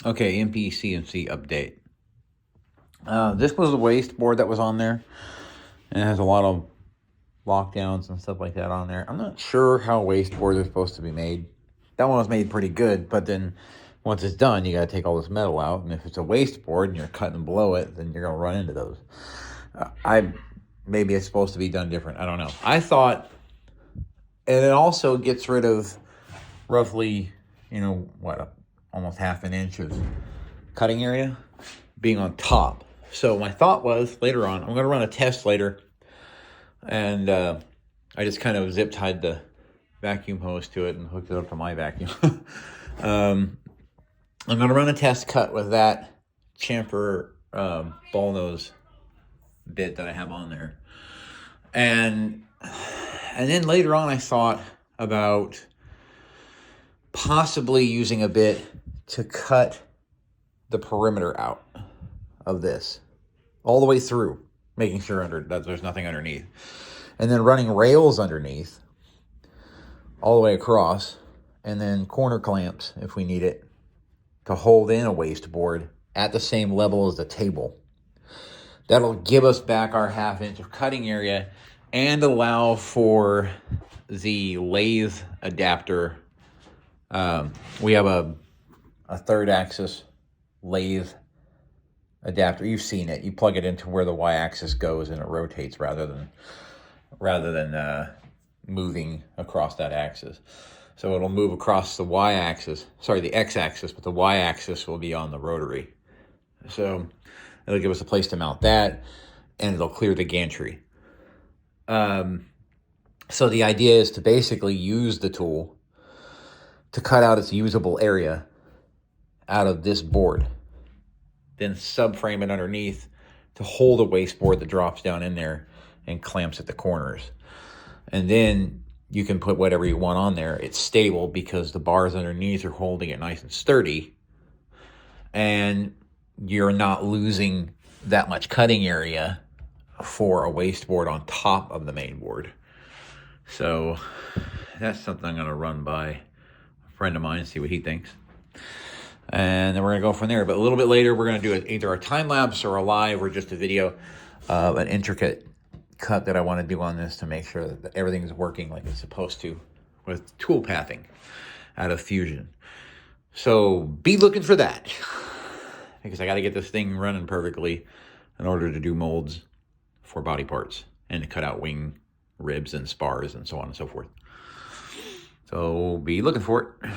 Okay, MP CNC update. This was the waste board that was on there, and it has a lot of lockdowns and stuff like that on there. I'm not sure how waste boards are supposed to be made. That one was made pretty good, but then once it's done, you got to take all this metal out, and if it's a waste board and you're cutting below it, then you're gonna run into those. Maybe it's supposed to be done different. I don't know. I thought, and it also gets rid of roughly, almost half an inch of cutting area being on top. So my thought was later on, I'm going to run a test later, and I just kind of zip tied the vacuum hose to it and hooked it up to my vacuum. I'm going to run a test cut with that chamfer ball nose bit that I have on there. And then later on I thought about possibly using a bit to cut the perimeter out of this all the way through, making sure that there's nothing underneath, and then running rails underneath all the way across, and then corner clamps if we need it to hold in a waste board at the same level as the table. That'll give us back our ½ inch of cutting area and allow for the lathe adapter. We have a third axis lathe adapter. You've seen it. You plug it into where the y-axis goes and it rotates rather than moving across that axis. So it'll move across the the x-axis, but the y-axis will be on the rotary. So it'll give us a place to mount that, and it'll clear the gantry. So the idea is to basically use the tool to cut out its usable area out of this board, then subframe it underneath to hold a waste board that drops down in there and clamps at the corners. And then you can put whatever you want on there. It's stable because the bars underneath are holding it nice and sturdy, and you're not losing that much cutting area for a waste board on top of the main board. So that's something I'm going to run by a friend of mine, see what he thinks. And then we're going to go from there. But a little bit later, we're going to do either a time lapse or a live or just a video of an intricate cut that I want to do on this to make sure that everything's working like it's supposed to with tool pathing out of Fusion. So be looking for that, because I got to get this thing running perfectly in order to do molds for body parts and to cut out wing ribs and spars and so on and so forth. So be looking for it.